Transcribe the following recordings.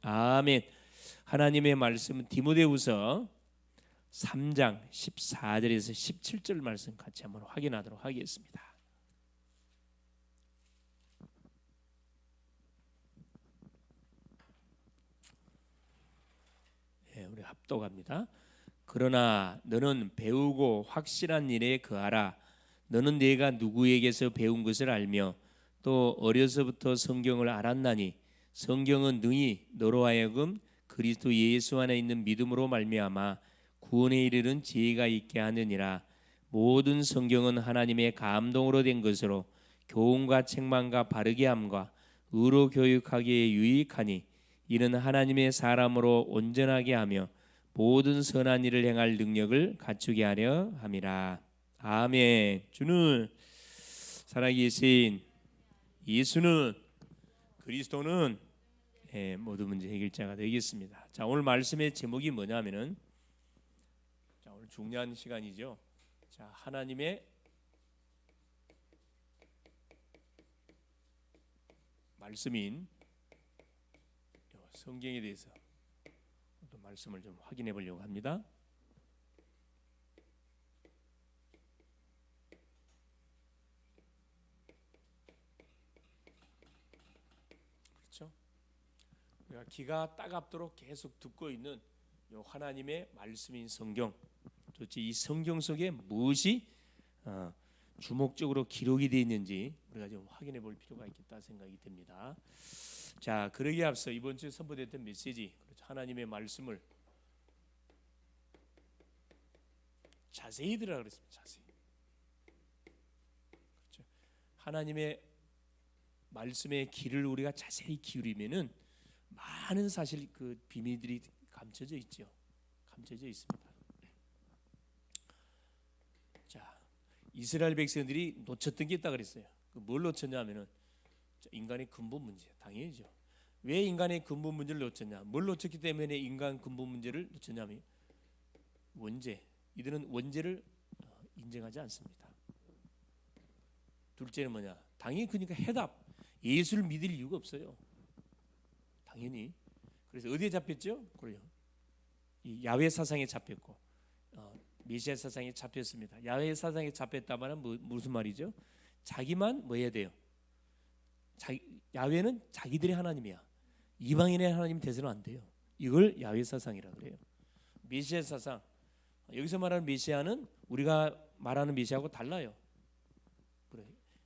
아멘. 하나님의 말씀은 디모데후서 3장 14절에서 17절 말씀 같이 한번 확인하도록 하겠습니다. 네, 우리 합독합니다. 그러나 너는 배우고 확실한 일에 거하라. 너는 네가 누구에게서 배운 것을 알며 또 어려서부터 성경을 알았나니 성경은 능히 너로 하여금 그리스도 예수 안에 있는 믿음으로 말미암아 구원에 이르는 지혜가 있게 하느니라. 모든 성경은 하나님의 감동으로 된 것으로 교훈과 책망과 바르게 함과 의로 교육하기에 유익하니 이는 하나님의 사람으로 온전하게 하며 모든 선한 일을 행할 능력을 갖추게 하려 함이라. 아멘. 주는 살아계신 예수는 그리스도는 모든 문제 해결자가 되겠습니다. 자, 오늘 말씀의 제목이 뭐냐면은 자, 오늘 중요한 시간이죠. 자, 하나님의 말씀인 성경에 대해서 또 말씀을 좀 확인해 보려고 합니다. 그렇죠? 우리가 기가 따갑도록 계속 듣고 있는 이 하나님의 말씀인 성경. 도대체 이 성경 속에 무엇이 주목적으로 기록이 되어 있는지 우리가 좀 확인해 볼 필요가 있겠다 생각이 듭니다. 자, 그러기에 앞서 이번 주에 선포됐던 메시지, 그렇죠? 하나님의 말씀을 자세히 들으라 그랬습니다. 자세히. 그렇죠? 하나님의 말씀의 귀를 우리가 자세히 기울이면은 많은 사실 그 비밀들이 감춰져 있죠. 감춰져 있습니다. 자, 이스라엘 백성들이 놓쳤던 게 있다 그랬어요. 뭘 놓쳤냐면은 인간의 근본 문제. 당연히죠. 왜 인간의 근본 문제를 놓쳤냐? 뭘 놓쳤기 때문에 인간 근본 문제를 놓쳤냐면 원죄. 이들은 원죄를 인정하지 않습니다. 둘째는 뭐냐? 당연히 그러니까 해답. 예수를 믿을 이유가 없어요. 당연히. 그래서 어디에 잡혔죠? 그래요. 이 야훼 사상에 잡혔고 메시아 사상에 잡혔습니다. 야훼 사상에 잡혔다면 무슨 말이죠? 자기만 뭐 해야 돼요? 야훼는 자기들의 하나님이야. 이방인의 하나님 돼서는 안 돼요. 이걸 야훼 사상이라 그래요. 메시아 사상. 여기서 말하는 메시아는 우리가 말하는 메시아하고 달라요. 그래.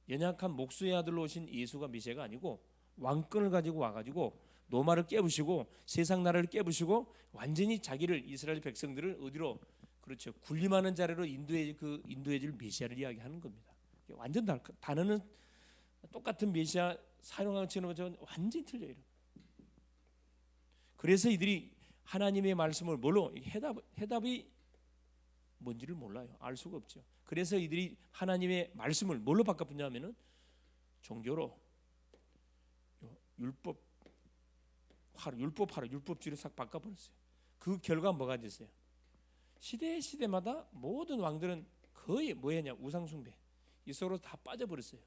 연약한 목수의 아들로 오신 예수가 메시아가 아니고 왕권을 가지고 와가지고 노마를 깨부시고 세상 나라를 깨부시고 완전히 자기를 이스라엘 백성들을 어디로 그렇죠 군림하는 자리로 인도해줄 메시아를 이야기하는 겁니다. 완전 단어는 똑같은 메시아 사용하는 것처럼 완전히 틀려요. 그래서 이들이 하나님의 말씀을 뭘로 해답이 뭔지를 몰라요. 알 수가 없죠. 그래서 이들이 하나님의 말씀을 뭘로 바꿔보냐면은 종교로 율법주의로 싹 바꿔버렸어요. 그 결과 뭐가 됐어요? 시대마다 모든 왕들은 거의 뭐였냐? 우상숭배. 이 속으로 다 빠져버렸어요.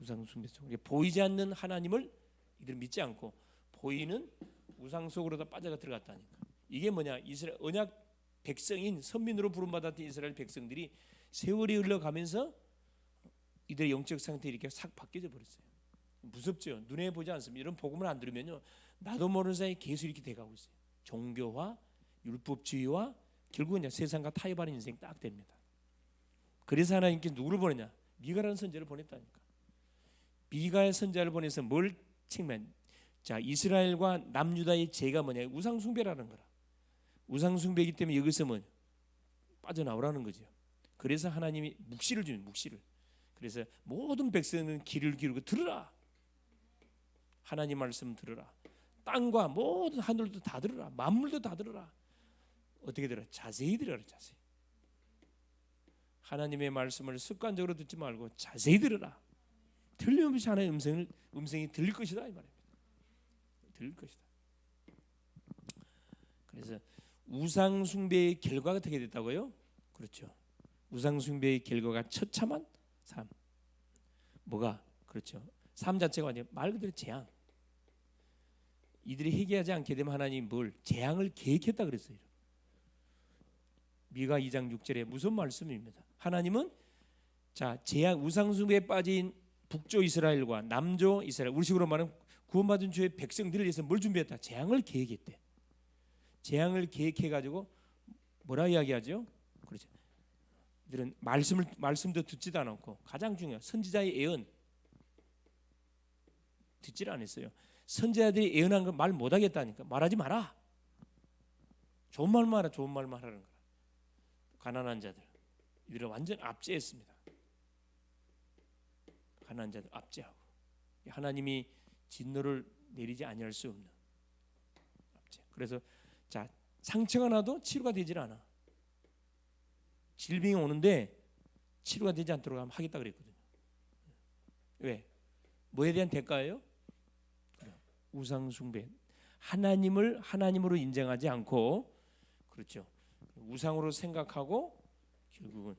우상숭배 속으로. 보이지 않는 하나님을 이들 믿지 않고 보이는 우상 속으로 다 빠져 들어갔다니까. 이게 뭐냐? 이스라엘 언약 백성인 선민으로 부름받았던 이스라엘 백성들이 세월이 흘러가면서 이들의 영적 상태 이렇게 싹 바뀌어져 버렸어요. 무섭죠. 눈에 보지 않습니다. 이런 복음을 안 들으면요, 나도 모르는 사이에 계속 이렇게 돼가고 있어요. 종교와 율법주의와 결국은 세상과 타협하는 인생 딱 됩니다. 그래서 하나님께 누구를 보내냐? 미가라는 선지자를 보냈다니까. 미가의 선지자를 보내서 뭘 책망? 자, 이스라엘과 남유다의 죄가 뭐냐? 우상숭배라는 거라. 우상숭배이기 때문에 여기서 뭐 빠져나오라는 거죠. 그래서 하나님이 묵시를 주는 묵시를. 그래서 모든 백성은 귀를 기울이고 들으라. 하나님 말씀 들으라. 땅과 모든 하늘도 다 들으라. 만물도 다 들으라. 어떻게 들어? 자세히 들으라. 자세히. 하나님의 말씀을 습관적으로 듣지 말고 자세히 들으라. 틀림없이 하나님의 음성이 들릴 것이다 이 말입니다. 들릴 것이다. 그래서 우상 숭배의 결과가 어떻게 됐다고요? 그렇죠. 우상 숭배의 결과가 처참한 삶. 뭐가? 그렇죠. 삶 자체가 아니라 말 그대로 재앙. 이들이 회개하지 않게 되면 하나님 뭘 재앙을 계획했다 그랬어요. 미가 2장 6절에 무슨 말씀입니다. 하나님은 자 재앙 우상숭배에 빠진 북조 이스라엘과 남조 이스라엘, 우리식으로 말하면 구원받은 주의 백성들을 위해서 뭘 준비했다? 재앙을 계획했대. 재앙을 계획해가지고 뭐라 이야기하죠? 그렇죠. 이들은 말씀도 듣지도 않았고 가장 중요한 선지자의 예언 듣지를 않았어요. 선지자들이 예언한 거 말 못하겠다니까 말하지 마라. 좋은 말만 하라. 좋은 말만 하라는 거라. 가난한 자들 이들은 완전 압제했습니다. 가난한 자들 압제하고 하나님이 진노를 내리지 아니할 수 없는 압제. 그래서 자 상처가 나도 치료가 되질 않아. 질병이 오는데 치료가 되지 않도록 하겠다 그랬거든요. 왜? 뭐에 대한 대가예요? 우상 숭배. 하나님을 하나님으로 인정하지 않고 그렇죠. 우상으로 생각하고 결국은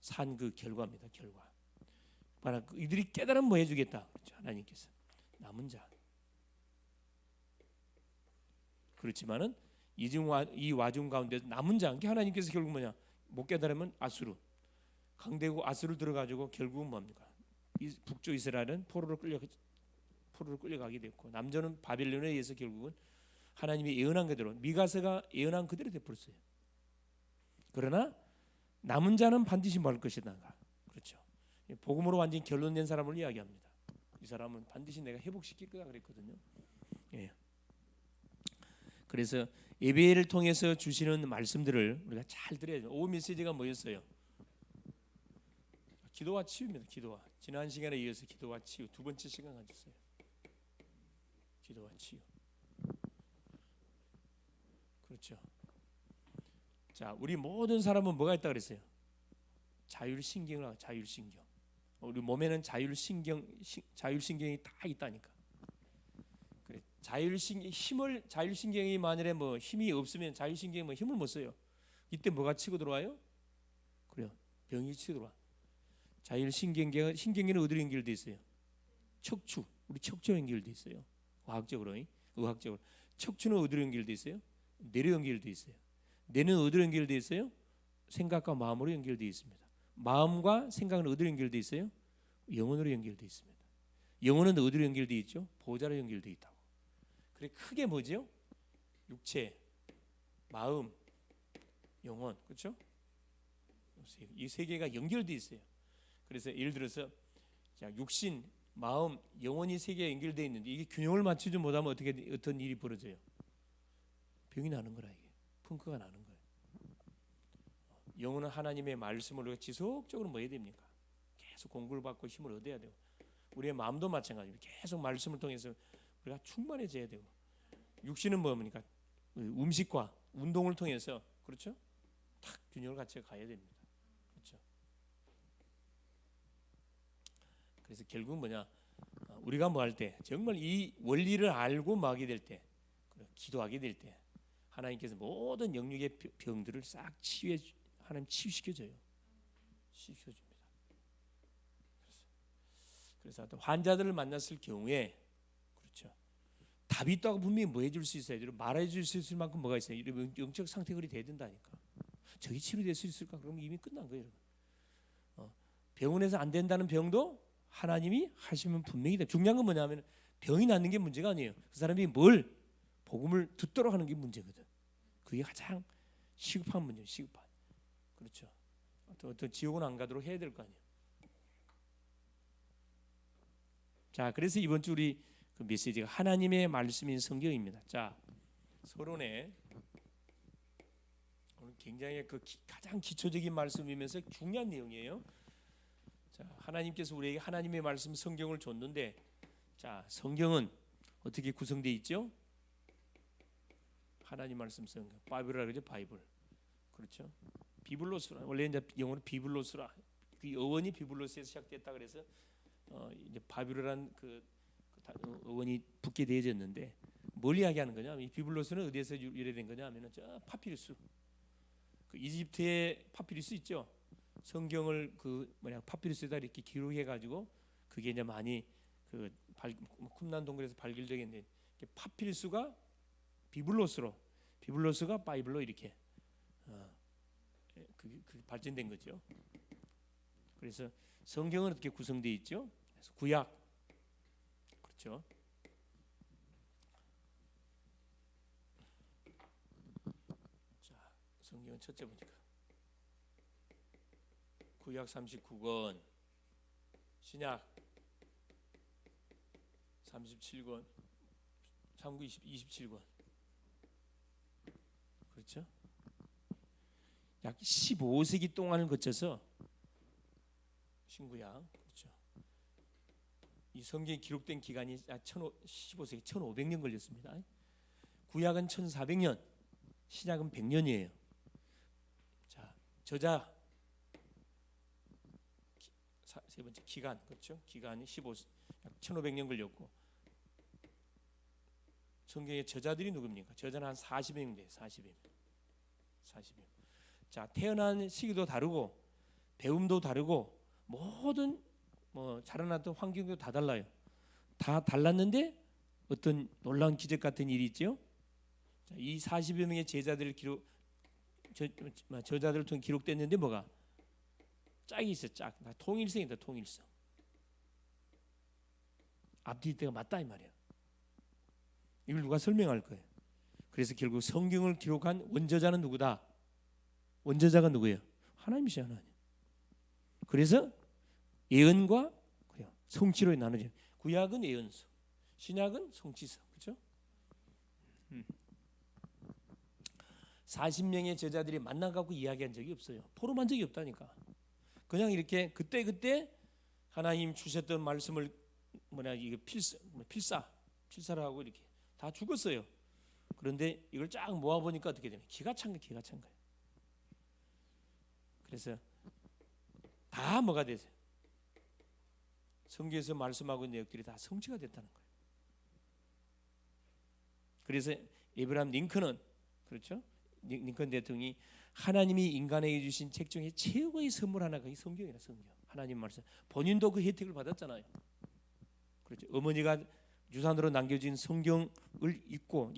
산 그 결과입니다. 결과. 이들이 깨달으면 뭐 해주겠다. 그렇죠. 하나님께서 남은 자. 그렇지만은 이 와중 가운데 남은 자, 하나님께서 결국 뭐냐? 못 깨달으면 아수르, 강대국 아수르 들어가지고 결국은 뭡니까? 이 북조 이스라엘은 포로로 끌려가게 됐고 남조는 바벨론에 의해서 결국은 하나님이 예언한 그대로 미가서가 예언한 그대로 되버렸어요. 그러나 남은 자는 반드시 뭘 것이다. 그렇죠. 복음으로 완전히 결론낸 사람을 이야기합니다. 이 사람은 반드시 내가 회복시킬 거다 그랬거든요. 예. 그래서 예배를 통해서 주시는 말씀들을 우리가 잘 들어야 돼요. 오후 메시지가 뭐였어요? 기도와 치유입니다. 기도와. 지난 시간에 이어서 기도와 치유 두 번째 시간 가졌어요. 기도와 치유. 그렇죠. 자, 우리 모든 사람은 뭐가 있다 그랬어요? 자율신경을 하고 자율신경. 우리 몸에는 자율신경이 다 있다니까. 그래. 자율신경이 만일에 뭐 힘이 없으면 자율신경이 뭐 힘을 못 써요. 이때 뭐가 치고 들어와요? 그래요. 병이 치고 들어와. 신경계는 어디로 연결돼 있어요? 척추. 우리 척추 연결돼 있어요. 과학적으로, 의학적으로. 척추는 어디로 연결돼 있어요? 뇌로 연결돼 있어요. 뇌는 어디로 연결돼 있어요? 생각과 마음으로 연결돼 있습니다. 마음과 생각은 어디로 연결돼 있어요? 영혼으로 연결돼 있습니다. 영혼은 어디로 연결돼 있죠? 보좌로 연결돼 있다고. 그래 크게 뭐죠? 육체, 마음, 영혼, 그렇죠? 이 세 개가 연결돼 있어요. 그래서 예를 들어서 자, 육신, 마음, 영혼이 세 개가 연결돼 있는데 이게 균형을 맞추지 못하면 어떤 일이 벌어져요? 병이 나는 거라 이게. 펑크가 나는 거예요. 영혼은 하나님의 말씀을 우리가 지속적으로 뭐 해야 됩니까? 계속 공부를 받고 힘을 얻어야 되고 우리의 마음도 마찬가지입니다. 계속 말씀을 통해서 우리가 충만해져야 되고 육신은 뭡니까? 음식과 운동을 통해서 그렇죠? 딱 균형을 같이 가야 됩니다. 그렇죠? 그래서 결국 뭐냐? 우리가 뭐 할 때 정말 이 원리를 알고 뭐 하게 될 때 기도하게 될 때 하나님께서 모든 영육의 병들을 싹 하나님 치유시켜줘요. 치유시켜줍니다. 그래서 환자들을 만났을 경우에 그렇죠. 답이 있다고 분명히 뭐 해줄 수 있어요. 말해줄 수 있을 만큼 뭐가 있어요. 영적 상태가 돼야 된다니까. 저기 치료될 수 있을까? 그러면 이미 끝난 거예요. 병원에서 안 된다는 병도 하나님이 하시면 분명히 돼. 중요한 건 뭐냐면 병이 낫는 게 문제가 아니에요. 그 사람이 뭘 복음을 듣도록 하는 게 문제거든. 그게 가장 시급한 문제예요. 시급한. 그렇죠. 어떤 지옥은 안 가도록 해야 될 거 아니에요. 자, 그래서 이번 주 우리 그 메시지가 하나님의 말씀인 성경입니다. 자, 서론에 오늘 굉장히 가장 기초적인 말씀이면서 중요한 내용이에요. 자, 하나님께서 우리에게 하나님의 말씀 성경을 줬는데, 자, 성경은 어떻게 구성되어 있죠? 하나님 말씀 성경, 바이블이라고 그러죠. 바이블. 그렇죠. 비블로스라 원래 이제 영어로 비블로스라 그 어원이 비블로스에서 시작됐다 그래서 이제 바빌로란 그 어원이 붙게 되어졌는데 뭘 이야기하는 거냐? 이 비블로스는 어디에서 유래된 거냐면은 저 파피루스. 그 이집트의 파피루스 있죠. 성경을 파피루스에다 이렇게 기록해 가지고 그게 이제 많이 쿰난 동굴에서 발견되겠는데 파피루스가 비블로스로, 비블로스가 바이블로 이렇게 그게 발전된 거죠. 그래서 성경은 어떻게 구성되어 있죠? 그래서 구약, 그렇죠. 자, 성경은 첫째 보니까 구약 39권, 신약 37권, 참고 27권, 그렇죠? 약 15세기 동안을 거쳐서 신구약, 그렇죠. 이 성경이 기록된 기간이 약 15세기 1500년 걸렸습니다. 구약은 1400년, 신약은 100년이에요. 자, 저자 세 번째 기간, 그렇죠? 기간이 약 1500년 걸렸고, 성경의 저자들이 누굽니까? 저자는 한 40명 돼요. 40명. 자, 태어난 시기도 다르고 배움도 다르고 모든 자라났던 환경도 다 달라요. 다 달랐는데 어떤 놀라운 기적 같은 일이 있죠. 자, 이 40여 명의 제자들을 저자들을 통해 기록됐는데 뭐가 짝이 있어. 짝. 통일성이다. 통일성. 앞뒤때가 맞다 이 말이야. 이걸 누가 설명할 거예요? 그래서 결국 성경을 기록한 원저자는 누구다? 원저자가 누구예요? 하나님이시죠. 하나님. 그래서 예언과 성취로 나누죠. 구약은 예언서, 신약은 성취서, 그렇죠? 40명의 제자들이 만나갖고 이야기한 적이 없어요. 포럼한 적이 없다니까. 그냥 이렇게 그때 하나님 주셨던 말씀을 이게 필사를 하고 이렇게 다 죽었어요. 그런데 이걸 쫙 모아 보니까 어떻게 되냐? 기가 찬 거예요. 그래서 다 뭐가 되세요? 성경에서 말씀하고 있는 내용들이 다 성취가 됐다는 거예요. 그래서 에브라함 링컨은, 그렇죠? 링컨 대통령이 하나님이 인간에게 주신 책 중에 최고의 선물 하나가 이 성경이라. 성경, 하나님 말씀. 본인도 그 혜택을 받았잖아요. 그렇죠? 어머니가 유산으로 남겨진 성경을 읽고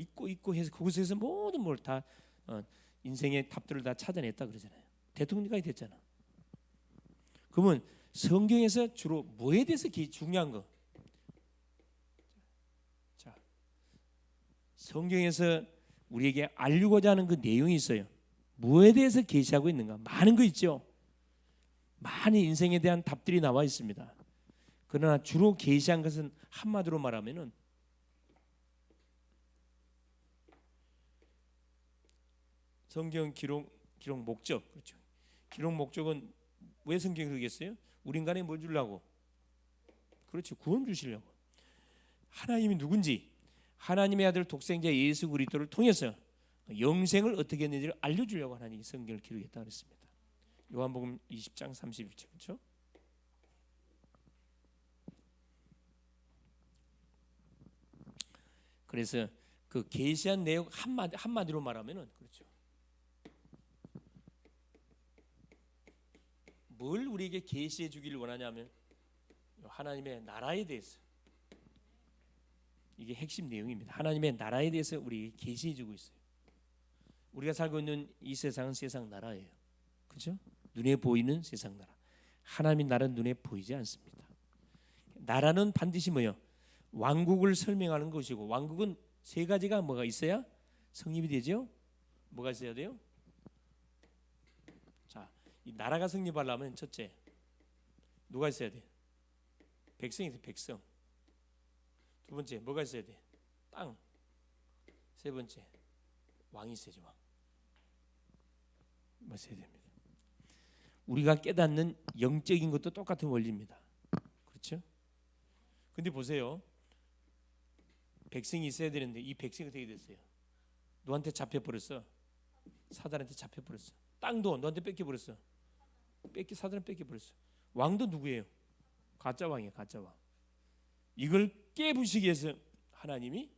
해서 그곳에서 모든 걸 다 인생의 답들을 다 찾아냈다 그러잖아요. 대통령까지 됐잖아. 그러면 성경에서 주로 뭐에 대해서 중요한 거? 자, 성경에서 우리에게 알리고자 하는 그 내용이 있어요. 뭐에 대해서 계시하고 있는가? 많은 거 있죠. 많은 인생에 대한 답들이 나와 있습니다. 그러나 주로 계시한 것은 한마디로 말하면은 성경 기록 목적, 그렇죠. 기록 목적은 왜 성경이 그러겠어요? 우리 인간에 뭐 주려고? 그렇죠. 구원 주시려고. 하나님이 누군지, 하나님의 아들 독생자 예수 그리스도를 통해서 영생을 어떻게 했는지를 알려주려고 하나님이 성경을 기록했다 그랬습니다. 요한복음 20장 31절, 그렇죠? 그래서 그 계시한 내용 한마디로 말하면은, 그렇죠. 뭘 우리에게 계시해 주기를 원하냐면 하나님의 나라에 대해서, 이게 핵심 내용입니다. 하나님의 나라에 대해서 우리에게 계시해 주고 있어요. 우리가 살고 있는 이 세상은 세상 나라예요. 그렇죠? 눈에 보이는 세상 나라. 하나님의 나라는 눈에 보이지 않습니다. 나라는 반드시 뭐요? 왕국을 설명하는 것이고, 왕국은 세 가지가 뭐가 있어야 성립이 되죠? 뭐가 있어야 돼요? 자, 이 나라가 성립하려면 첫째 누가 있어야 돼? 백성이 돼. 백성. 두 번째 뭐가 있어야 돼? 땅. 세 번째 왕이 있어야죠. 왕. 있어야 됩니다. 우리가 깨닫는 영적인 것도 똑같은 원리입니다. 그렇죠? 근데 보세요. 백성이 있어야 되는데 이 백성이 어떻게 됐어요? 너한테 잡혀버렸어. 사단한테 잡혀버렸어. 땅도 너한테 뺏겨버렸어. 사단한테 뺏겨버렸어. 왕도 누구예요? 가짜 왕이에요. 가짜 왕. 이걸 깨부시기 위해서 하나님이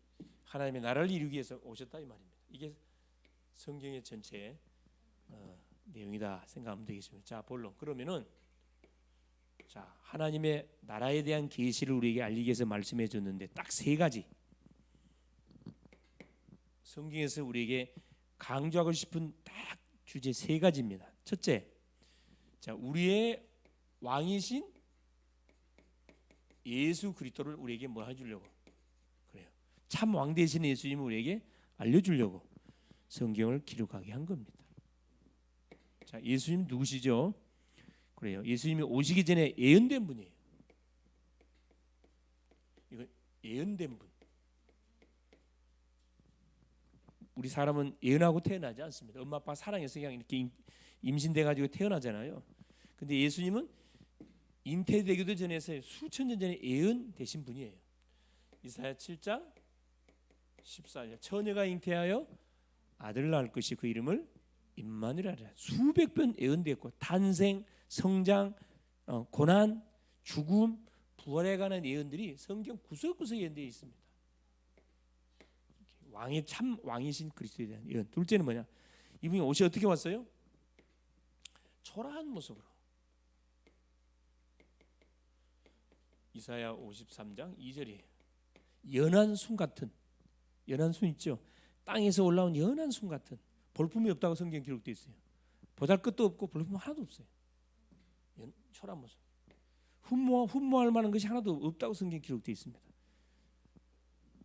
하나님의 나라를 이루기 위해서 오셨다 이 말입니다. 이게 성경의 전체 내용이다 생각하면 되겠습니다. 자, 본론. 그러면은 자, 하나님의 나라에 대한 계시를 우리에게 알리기 위해서 말씀해 줬는데 딱 세 가지. 성경에서 우리에게 강조하고 싶은 딱 주제 세 가지입니다. 첫째, 자, 우리의 왕이신 예수 그리스도를 우리에게 뭐 해주려고 그래요. 참 왕 되신 예수님을 우리에게 알려주려고 성경을 기록하게 한 겁니다. 자, 예수님 누구시죠? 그래요. 예수님이 오시기 전에 예언된 분이에요. 이거 예언된 분. 우리 사람은 예언하고 태어나지 않습니다. 엄마 아빠 사랑해서 그냥 이렇게 임신돼 가지고 태어나잖아요. 근데 예수님은 잉태되기도 전에서 수천 년 전에 예언되신 분이에요. 이사야 7장 14절 처녀가 잉태하여 아들을 낳을 것이 그 이름을 임마누엘이라. 수백 번 예언됐고 탄생, 성장, 고난, 죽음, 부활에 관한 예언들이 성경 구석구석에 예언되어 있습니다. 왕의 참 왕이신 그리스도에 대한 예언. 둘째는 뭐냐? 이분이 옷이 어떻게 왔어요? 초라한 모습으로. 이사야 53장 2절이에요. 연한 순 같은, 연한 순 있죠. 땅에서 올라온 연한 순 같은, 볼품이 없다고 성경 기록되어 있어요. 보잘것도 없고 볼품 하나도 없어요. 초라한 모습. 흠모할 만한 것이 하나도 없다고 성경 기록되어 있습니다.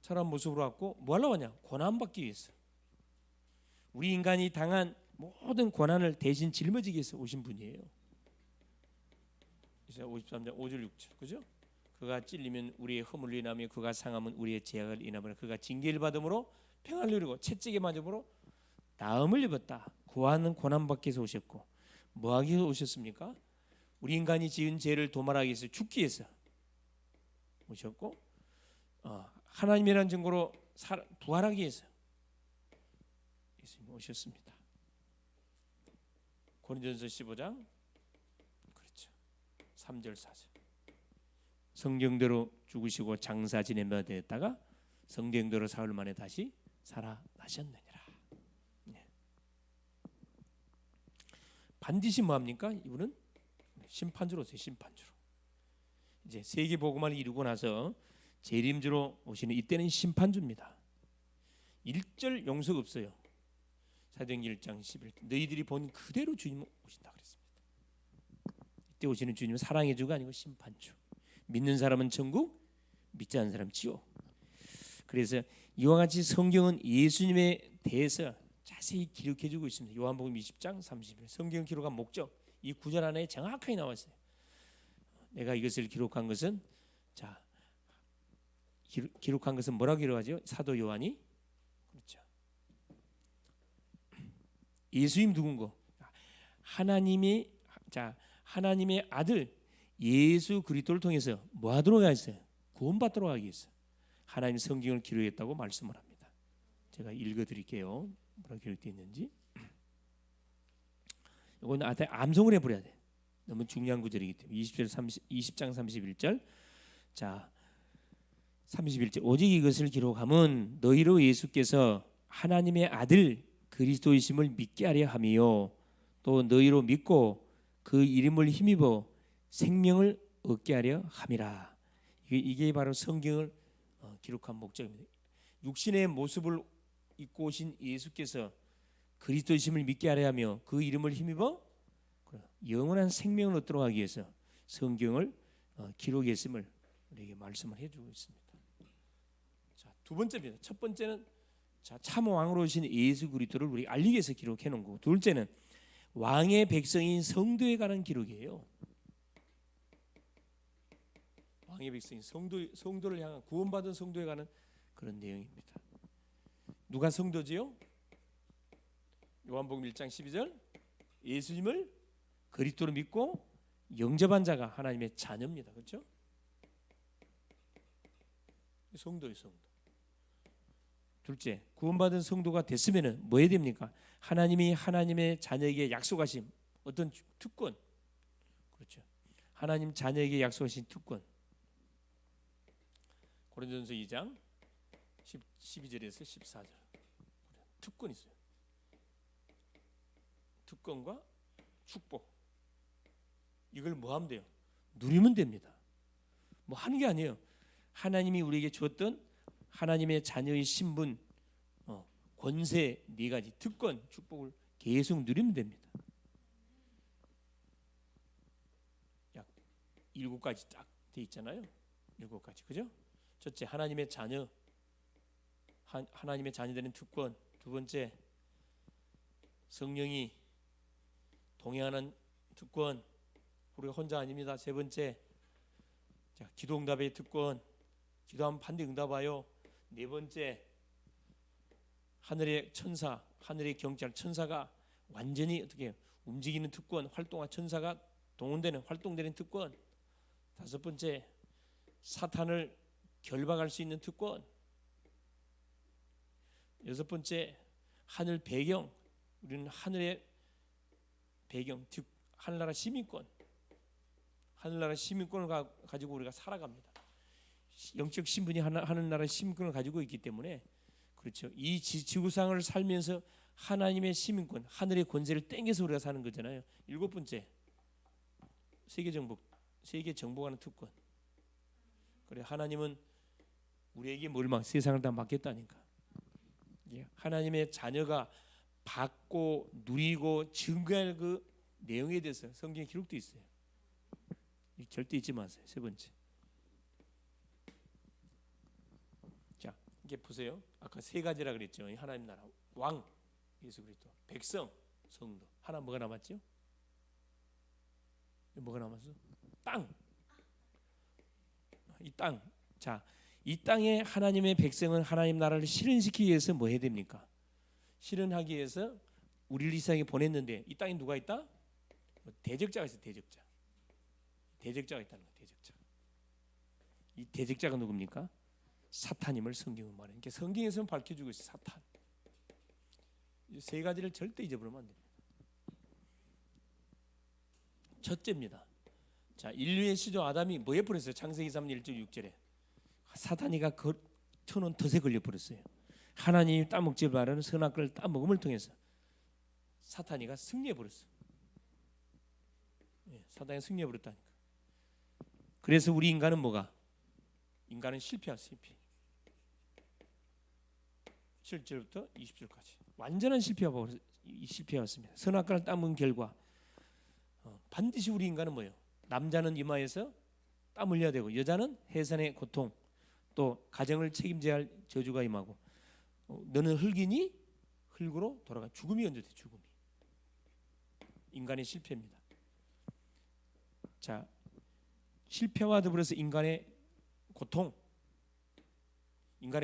초라한 모습으로 왔고 뭐 하려고 하냐? 고난받기 위해서. 우리 인간이 당한 모든 고난을 대신 짊어지기 위해서 오신 분이에요. 이사야 53장 5절 6절 그죠? 그가 찔리면 우리의 허물을 인하며 그가 상하면 우리의 죄악을 인하며 그가 징계를 받음으로 평안을 누리고 채찍에 맞음으로 나음을 입었다. 구하는 고난받기 위해서 오셨고 뭐하기 위해서 오셨습니까? 우리 인간이 지은 죄를 도말하기 위해서 죽기 위해서 오셨고 하나님이라는 증거로 부활하기 위해서 예수님 오셨습니다. 고린도전서 15장 그렇죠. 3절 4절 성경대로 죽으시고 장사 지내며 되었다가 성경대로 사흘 만에 다시 살아나셨느니라. 네. 반드시 뭐합니까? 이분은 심판주로서요. 심판주로. 이제 세계 복음을 이루고 나서 재림주로 오시는 이때는 심판주입니다. 1절 용서가 없어요. 사도행전 1장 11절 너희들이 본 그대로 주님 오신다 그랬습니다. 이때 오시는 주님은 사랑의 주가 아니고 심판주. 믿는 사람은 천국, 믿지 않는 사람은 지옥. 그래서 이와 같이 성경은 예수님에 대해서 자세히 기록해주고 있습니다. 요한복음 20장 30절 성경 기록한 목적 이 구절 안에 정확하게 나왔어요. 내가 이것을 기록한 것은 기록한 것은 뭐라고 기록하죠? 사도 요한이 그렇죠. 예수님 누군고? 하나님의 아들 예수 그리스도를 통해서 뭐 하도록 하셨어요? 구원받도록 하기 위해서 하나님 성경을 기록했다고 말씀을 합니다. 제가 읽어드릴게요. 뭐라고 기록되어 있는지. 이건 암송을 해버려야 돼. 너무 중요한 구절이기 때문에 20장 31절 자 31절 오직 이것을 기록함은 너희로 예수께서 하나님의 아들 그리스도이심을 믿게 하려 함이요 또 너희로 믿고 그 이름을 힘입어 생명을 얻게 하려 함이라. 이게 바로 성경을 기록한 목적입니다. 육신의 모습을 입고 오신 예수께서 그리스도이심을 믿게 하려 하며 그 이름을 힘입어 영원한 생명을 얻도록 하기 위해서 성경을 기록했음을 우리에게 말씀을 해주고 있습니다. 자, 두 번째입니다. 첫 번째는 참 왕으로 오신 예수 그리스도를 우리 알리기 위해서 기록해 놓은 거고, 둘째는 왕의 백성인 성도에 관한 기록이에요. 왕의 백성인 성도를 향한 구원받은 성도에 관한 그런 내용입니다. 누가 성도지요? 요한복음 1장 12절 예수님을 그리스도로 믿고 영접한 자가 하나님의 자녀입니다. 그렇죠? 성도예요, 성도. 둘째, 구원받은 성도가 됐으면은 뭐 해야 됩니까? 하나님이 하나님의 자녀에게 약속하신 어떤 특권, 그렇죠? 하나님 자녀에게 약속하신 특권. 고린도전서 2장 12절에서 14절 특권이 있어요. 특권과 축복. 이걸 뭐 하면 돼요? 누리면 됩니다. 뭐 하는 게 아니에요. 하나님이 우리에게 주었던 하나님의 자녀의 신분, 권세 네 가지, 특권, 축복을 계속 누리면 됩니다. 약 7가지 딱 돼 있잖아요. 7가지, 그죠? 첫째, 하나님의 자녀, 하나님의 자녀되는 특권. 두 번째, 성령이 동행하는 특권, 우리가 혼자 아닙니다. 세 번째, 자, 기도응답의 특권, 기도하면 반드시 응답하여. 네 번째, 하늘의 천사, 하늘의 경찰 천사가 완전히 어떻게 움직이는 특권, 활동한 천사가 동원되는 활동되는 특권. 다섯 번째, 사탄을 결박할 수 있는 특권. 여섯 번째, 하늘 배경, 우리는 하늘의 배경, 즉 하늘나라 시민권, 하늘나라 시민권을 가지고 우리가 살아갑니다. 영적 신분이 하늘나라 시민권을 가지고 있기 때문에, 그렇죠, 이 지구상을 살면서 하나님의 시민권, 하늘의 권세를 땡겨서 우리가 사는 거잖아요. 일곱 번째, 세계 정복하는 특권. 그래, 하나님은 우리에게 뭘 세상을 다 맡겼다니까. 하나님의 자녀가 받고 누리고 증거할 그 내용에 대해서 성경에 기록되어 있어요. 절대 잊지 마세요. 세 번째, 자, 이게 보세요. 아까 세 가지라 그랬죠. 하나님 나라, 왕 예수 그리스도, 백성 성도. 하나 뭐가 남았죠? 뭐가 남았어? 땅. 이 땅. 자, 이 땅에 하나님의 백성은 하나님 나라를 실현시키기 위해서 뭐 해야 됩니까? 실현하기 위해서 우리를 이 세상에 보냈는데, 이 땅에 누가 있다? 대적자가 있어. 대적자가 있다는 거예요. 대적자. 이 대적자가 누굽니까? 사탄임을 성경은 말해요. 그러니까 성경에서는 밝혀주고 있어요. 사탄. 이 세 가지를 절대 잊어버리면 안 됩니다. 첫째입니다. 자, 인류의 시조 아담이 뭐에 버렸어요? 창세기 3장 1절 6절에 사탄이가 터놓은 덫에 걸려버렸어요. 하나님이 따먹지 말라는 선악과를 따먹음을 통해서 사탄이가 승리해버렸어요. 사탄이 승리해버렸다니까. 그래서 우리 인간은 뭐가? 인간은 실패했어요. 7절부터 20절까지 완전한 실패였습니다. 선악과를 따먹은 결과 반드시 우리 인간은 뭐예요? 남자는 이마에서 땀 흘려야 되고, 여자는 해산의 고통, 또 가정을 책임져야 할 저주가 임하고, 너는 흙이니 흙으로 돌아가. 죽음이 언제 돼? 죽음이. 인간의 실패입니다. 자, 실패와 더불어서 인간의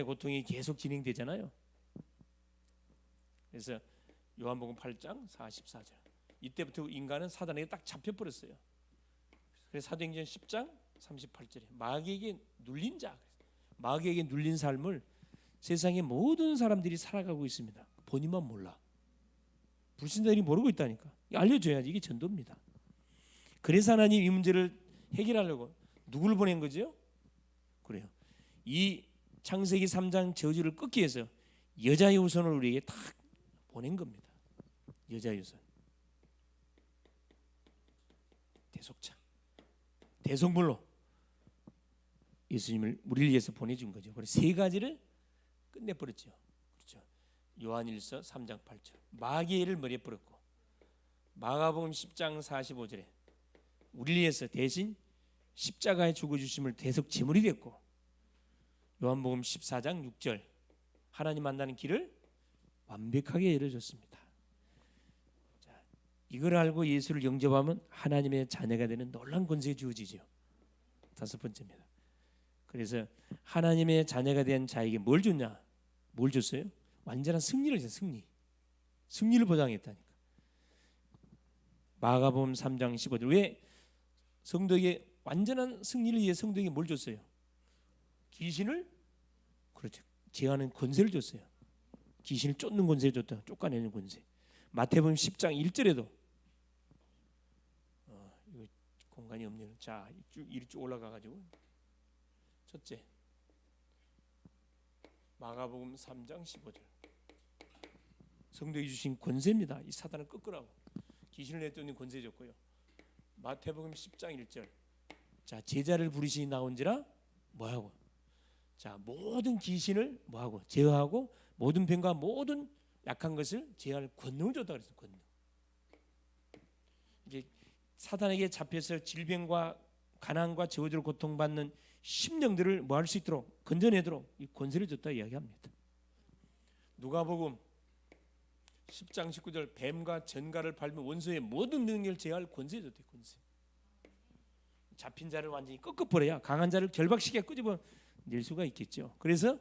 고통이 계속 진행되잖아요. 그래서 요한복음 8장 44절, 이때부터 인간은 사단에게 딱 잡혀버렸어요. 그래서 사도행전 10장 38절에 마귀에게 눌린 자, 마귀에게 눌린 삶을 세상의 모든 사람들이 살아가고 있습니다. 본인만 몰라. 불신자들이 모르고 있다니까. 알려줘야지. 이게 전도입니다. 그래서 하나님 이 문제를 해결하려고 누구를 보낸 거죠? 그래요. 이 창세기 3장 저주를 끊기 위해서 여자의 후손을 우리에게 딱 보낸 겁니다. 여자의 후손, 대속자, 대성물로 예수님을 우리를 위해서 보내준 거죠. 그래서 세 가지를 끝내버렸죠. 그렇죠. 요한일서 3장 8절 마귀를 머리에 뿌렸고, 마가복음 10장 45절에 우리를 위해서 대신 십자가에 죽어주심을 대속 제물이 됐고, 요한복음 14장 6절 하나님 만나는 길을 완벽하게 열어줬습니다. 자, 이걸 알고 예수를 영접하면 하나님의 자녀가 되는 놀라운 권세가 주어지죠. 다섯 번째입니다. 그래서 하나님의 자녀가 된 자에게 뭘 줬냐? 뭘 줬어요? 완전한 승리를 줬어요. 승리를 보장했다니까. 마가복음 3장 15절, 왜 성도에게 완전한 승리를 위해 성도에게 뭘 줬어요? 귀신을, 그렇죠, 제어하는 권세를 줬어요. 귀신을 쫓는 권세를 줬다. 쫓아내는 권세. 마태복음 10장 1절에도 이거 공간이 없네요. 자, 쭉 올라가 가지고 첫째, 마가복음 3장 15절 성도에게 주신 권세입니다. 이 사단을 꺾으라고 귀신을 내쫓는 권세 줬고요. 마태복음 10장 1절, 자, 제자를 부르시니 나온지라 뭐하고, 자, 모든 귀신을 뭐하고 제어하고 모든 병과 모든 약한 것을 제할 권능을 줬다 그랬어요. 권능. 이게 사단에게 잡혀서 질병과 가난과 저주로 고통받는 심령들을 뭐 할 수 있도록 건져내도록 이 권세를 줬다 이야기합니다. 누가복음 10장 19절 뱀과 전갈을 밟으면 원수의 모든 능력을 제할 권세 줬대. 권세. 잡힌 자를 완전히 꺾어버려야 강한 자를 결박시켜 끄집어낼 수가 있겠죠. 그래서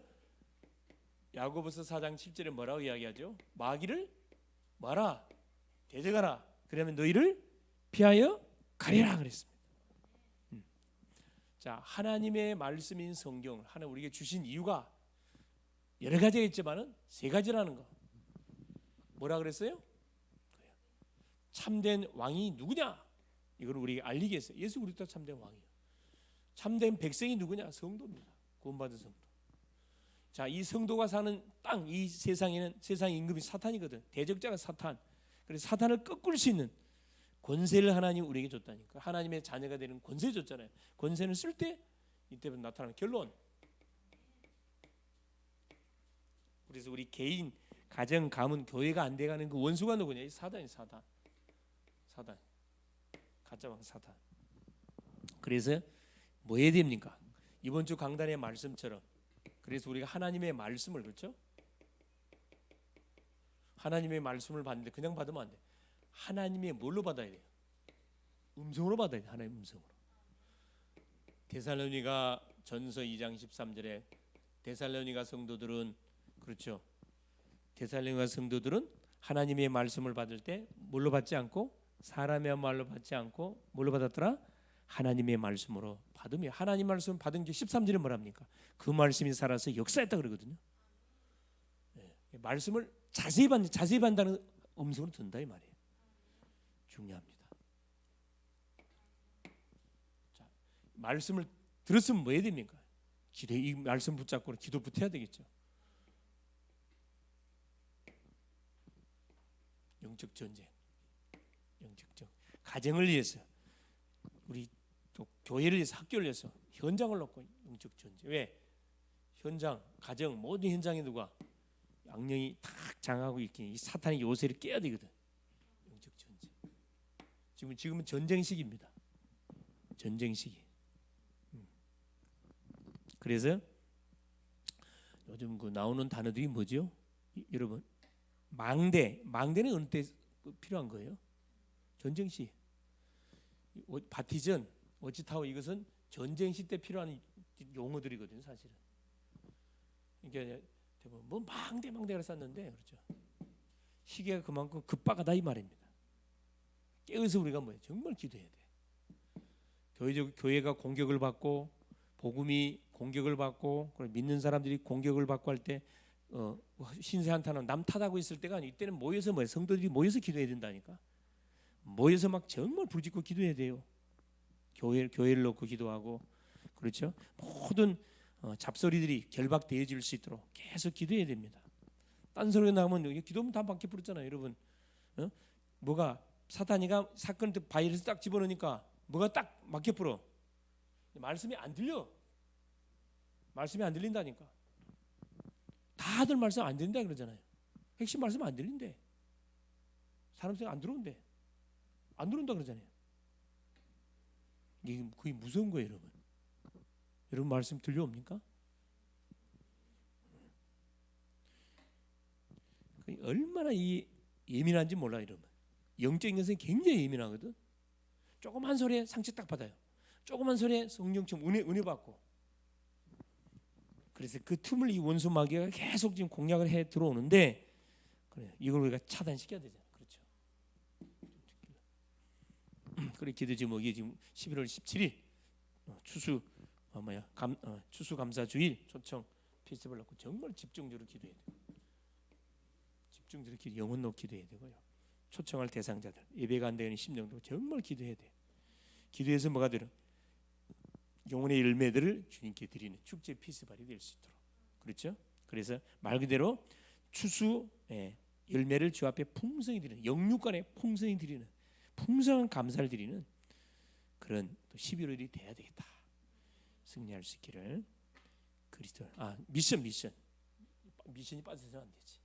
야고보서 4장 7절에 뭐라고 이야기하죠? 마귀를 마라 대적하라 그러면 너희를 피하여 가리라 그랬습니다. 자, 하나님의 말씀인 성경 하나님 우리에게 주신 이유가 여러 가지가 있지만은 세 가지라는 거. 뭐라 그랬어요? 참된 왕이 누구냐? 이걸 우리에게 알리게 했어요. 예수 그리스도가 참된 왕이에요. 참된 백성이 누구냐? 성도입니다. 구원받은 성도. 자, 이 성도가 사는 땅, 이 세상에는 세상 임금이 사탄이거든. 대적자가 사탄. 그래서 사탄을 꺾을 수 있는 권세를 하나님 우리에게 줬다니까. 하나님의 자녀가 되는 권세 줬잖아요. 권세는 쓸 때 이때부터 나타나는 결론. 그래서 우리 개인, 가정, 가문, 교회가 안 돼가는 그 원수가 누구냐? 이 사단이 사단. 가짜왕 사단. 그래서 뭐 해야 됩니까? 이번 주 강단의 말씀처럼. 그래서 우리가 하나님의 말씀을 그렇죠? 하나님의 말씀을 받는데 그냥 받으면 안 돼. 하나님의 뭘로 받아야 돼요? 음성으로 받아야 돼. 하나님의 음성으로. 데살로니가 전서 2장 13절에 데살로니가 성도들은 그렇죠. 데살로니가 성도들은 하나님의 말씀을 받을 때 뭘로 받지 않고 사람의 말로 받지 않고 뭘로 받았더라? 하나님의 말씀으로 받으며 하나님 말씀 받은 게 13절에 뭐랍니까? 그 말씀이 살아서 역사했다 그러거든요. 네. 말씀을 자세히 받는다는 음성으로 듣는다 이 말이에요. 중요합니다. 자, 말씀을 들었으면 뭐 해야 됩니까? 이 말씀 붙잡고 기도부터 해야 되겠죠. 영적 전쟁, 가정을 위해서 우리 또 교회를 위해서 학교를 위해서 현장을 놓고 영적 전쟁. 왜? 현장, 가정 모든 현장에 누가 악령이 탁 장하고 있기에 이 사탄의 요새를 깨야 되거든. 영적 전쟁. 지금은 전쟁 시기입니다. 전쟁 시기. 그래서 요즘 그 나오는 단어들이 뭐죠? 여러분 망대는 어느 때 필요한 거예요? 전쟁 시. 바티전, 워치타워 이것은 전쟁 시 때 필요한 용어들이거든요, 사실은. 그러니까 뭐 망대를 썼는데 그렇죠. 시계가 그만큼 급박하다 이 말입니다. 깨어서 우리가 뭐예요? 정말 기도해야 돼. 교회가 공격을 받고 복음이 공격을 받고 믿는 사람들이 공격을 받고 할 때 신세 한탄하고 남 탓하고 있을 때가 아니고 이때는 모여서 성도들이 모여서 기도해야 된다니까. 모여서 막 정말 부르짖고 기도해야 돼요. 교회를 놓고 기도하고 그렇죠. 모든 잡소리들이 결박되어질 수 있도록 계속 기도해야 됩니다. 딴 소리가 나오면 기도하면 다 밖에 부르잖아요, 여러분. 뭐가 사탄이가 사건 바이러스 딱 집어넣으니까 뭐가 딱 막혀 불어. 말씀이 안 들려. 말씀이 안 들린다니까. 다들 말씀 안 들린다 그러잖아요. 핵심 말씀 안 들린대. 사람 생각 안 들어온대. 안 들어온다 그러잖아요. 이게 그게 무서운 거예요, 여러분. 여러분 말씀 들려옵니까? 얼마나 이 예민한지 몰라 여러분. 영적인 것은 굉장히 예민하거든. 조그만 소리에 상처 딱 받아요. 조그만 소리에 성령처럼 은혜 받고. 그래서 그 틈을 이 원수 마귀가 계속 지금 공략을 해 들어오는데 그래 이걸 우리가 차단시켜야 되잖아요. 그렇죠. 그래 기도 제목이 이게 지금 11월 17일 추수감사주일 초청 페스티벌 놓고 정말 집중적으로 기도해야 돼요. 집중적으로 영혼 놓고 기도해야 되고요. 초청할 대상자들 예배가 안 되는 심령도 정말 기도해야 돼. 기도해서 뭐가 되는 영혼의 열매들을 주님께 드리는 축제 피스발이 될 수 있도록 그렇죠. 그래서 말 그대로 추수 열매를 주 앞에 풍성히 드리는 영육간에 풍성히 드리는 풍성한 감사를 드리는 그런 또 11월이 돼야 되겠다. 승리할 수 있기를 그리스도 미션 미션이 빠져서는 안 되지.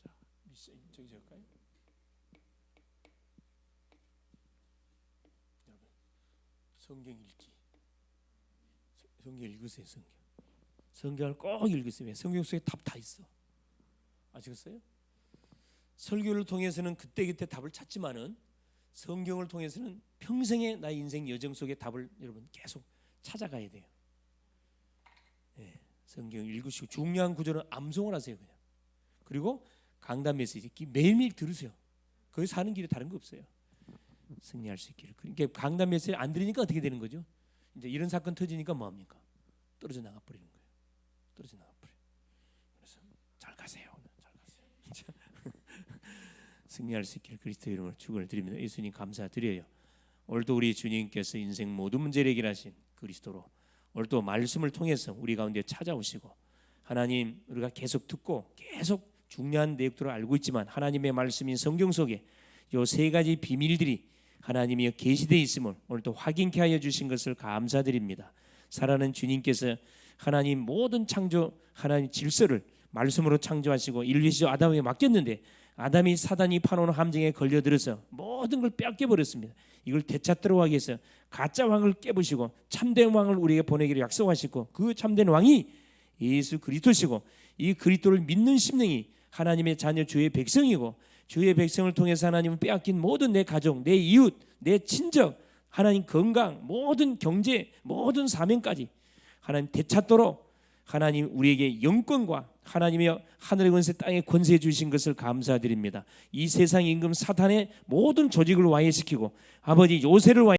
자, 미션 저기 적을까요? 여러분, 성경 읽기. 성경 읽으세요. 성경을 꼭 읽으세요. 성경 속에 답 다 있어. 아시겠어요? 설교를 통해서는 그때그때 답을 찾지만은 성경을 통해서는 평생의 나의 인생 여정 속의 답을 여러분 계속 찾아가야 돼요. 네, 성경 읽으시고 중요한 구절은 암송을 하세요. 그냥. 그리고 강단 메시지 매일매일 들으세요. 거기 사는 길이 다른 거 없어요. 승리할 수 있기를. 그러니까 강단 메시지 안 들으니까 어떻게 되는 거죠? 이제 이런 사건 터지니까 뭐 합니까? 떨어져 나가 버리는 거예요. 떨어져 나가 버려. 그래서 잘 가세요. 잘 가세요. 승리할 수 있기를 그리스도 이름으로 축원을 드립니다. 예수님 감사드려요. 오늘도 우리 주님께서 인생 모든 문제를 해결하신 그리스도로 오늘도 말씀을 통해서 우리 가운데 찾아오시고 하나님 우리가 계속 듣고 계속 중요한 내용들을 알고 있지만 하나님의 말씀인 성경 속에 이 세 가지 비밀들이 하나님이 계시되어 있음을 오늘도 확인케 하여 주신 것을 감사드립니다. 살아가는 주님께서 하나님 모든 창조 하나님 질서를 말씀으로 창조하시고 인류 시조 아담에게 맡겼는데 아담이 사단이 파놓은 함정에 걸려들어서 모든 걸 빼앗겨 버렸습니다. 이걸 되찾도록 하기 위해서 가짜 왕을 깨부시고 참된 왕을 우리에게 보내기로 약속하시고 그 참된 왕이 예수 그리스도시고 이 그리스도를 믿는 심령이 하나님의 자녀 주의 백성이고 주의 백성을 통해서 하나님은 빼앗긴 모든 내 가족, 내 이웃, 내 친정, 하나님 건강, 모든 경제, 모든 사명까지 하나님 되찾도록 하나님 우리에게 영권과 하나님의 하늘의 권세 땅의 권세 주신 것을 감사드립니다. 이 세상 임금 사탄의 모든 조직을 와해시키고 아버지 요새를